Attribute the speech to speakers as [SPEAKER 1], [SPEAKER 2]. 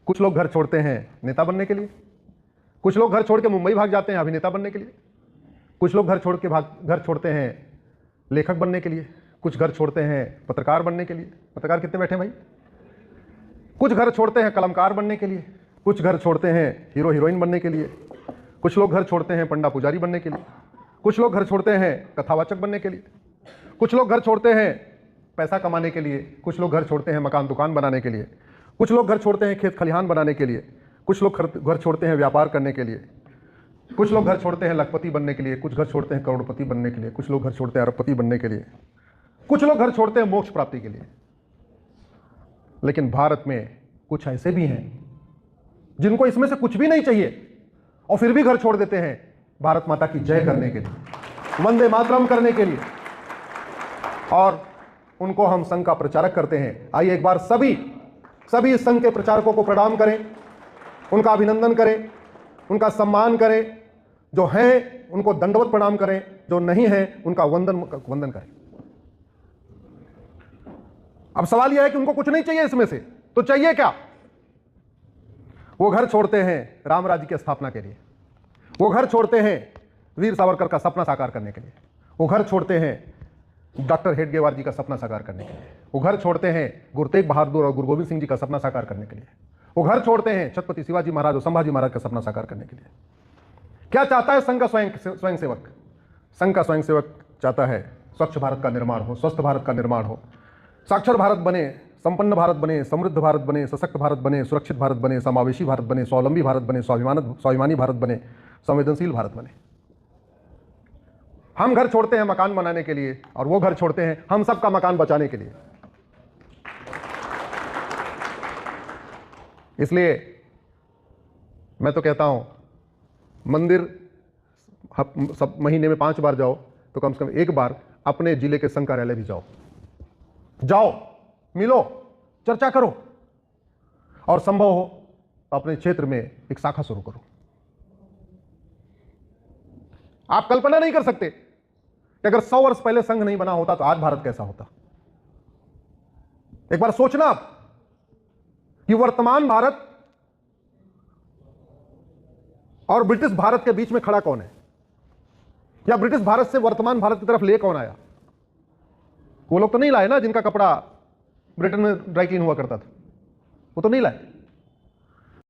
[SPEAKER 1] कुछ लोग घर छोड़ते हैं नेता बनने के लिए, कुछ लोग घर छोड़ के मुंबई भाग जाते हैं अभिनेता बनने के लिए, कुछ लोग घर छोड़ते हैं लेखक बनने के लिए, कुछ घर छोड़ते हैं पत्रकार बनने के लिए। पत्रकार कितने बैठे हैं भाई? कुछ घर छोड़ते हैं कलमकार बनने के लिए, कुछ घर छोड़ते हैं हीरो हीरोइन बनने के लिए, कुछ लोग घर छोड़ते हैं पंडा पुजारी बनने के लिए, कुछ लोग घर छोड़ते हैं कथावाचक बनने के लिए, कुछ लोग घर छोड़ते हैं पैसा कमाने के लिए, कुछ लोग घर छोड़ते हैं मकान दुकान बनाने के लिए, कुछ लोग घर छोड़ते हैं खेत खलिहान बनाने के लिए, कुछ लोग घर छोड़ते हैं व्यापार करने के लिए, कुछ लोग घर छोड़ते हैं लखपति बनने के लिए, कुछ घर छोड़ते हैं करोड़पति बनने के लिए, कुछ लोग घर छोड़ते हैं अरबपति बनने के लिए, कुछ लोग घर छोड़ते हैं मोक्ष प्राप्ति के लिए। लेकिन भारत में कुछ ऐसे भी हैं जिनको इसमें से कुछ भी नहीं चाहिए और फिर भी घर छोड़ देते हैं भारत माता की जय करने के लिए, वंदे मातरम करने के लिए, और उनको हम संघ का प्रचारक करते हैं। आइए एक बार सभी इस संघ के प्रचारकों को प्रणाम करें, उनका अभिनंदन करें, उनका सम्मान करें। जो हैं उनको दंडवत प्रणाम करें, जो नहीं है उनका वंदन करें। अब सवाल यह है कि उनको कुछ नहीं चाहिए इसमें से, तो चाहिए क्या? वो घर छोड़ते हैं राम राज्य की स्थापना के लिए, वो घर छोड़ते हैं वीर सावरकर का सपना साकार करने के लिए, वो घर छोड़ते हैं डॉक्टर हेडगेवार जी का सपना साकार करने के लिए, वो घर छोड़ते हैं गुरु तेग बहादुर और गुरु गोविंद सिंह जी का सपना साकार करने के लिए, वो घर छोड़ते हैं छत्रपति शिवाजी महाराज और संभाजी महाराज का सपना साकार करने के लिए। क्या चाहता है संघ का स्वयंसेवक? संघ का स्वयंसेवक चाहता है स्वच्छ भारत का निर्माण हो, स्वस्थ भारत का निर्माण हो, साक्षर भारत बने, संपन्न भारत बने, समृद्ध भारत बने, सशक्त भारत बने, सुरक्षित भारत बने, समावेशी भारत बने, स्वावलंबी भारत बने, स्वाभिमानी भारत बने, संवेदनशील भारत बने। हम घर छोड़ते हैं मकान बनाने के लिए और वो घर छोड़ते हैं हम सबका मकान बचाने के लिए। इसलिए मैं तो कहता हूं मंदिर सब महीने में 5 बार जाओ तो कम से कम एक बार अपने जिले के संघ कार्यालय भी जाओ, मिलो, चर्चा करो और संभव हो अपने क्षेत्र में एक शाखा शुरू करो। आप कल्पना नहीं कर सकते कि अगर 100 वर्ष पहले संघ नहीं बना होता तो आज भारत कैसा होता। एक बार सोचना आप कि वर्तमान भारत और ब्रिटिश भारत के बीच में खड़ा कौन है, या ब्रिटिश भारत से वर्तमान भारत की तरफ ले कौन आया? वो लोग तो नहीं लाए ना जिनका कपड़ा ब्रिटेन में ड्राई क्लीन हुआ करता था, वो तो नहीं लाए।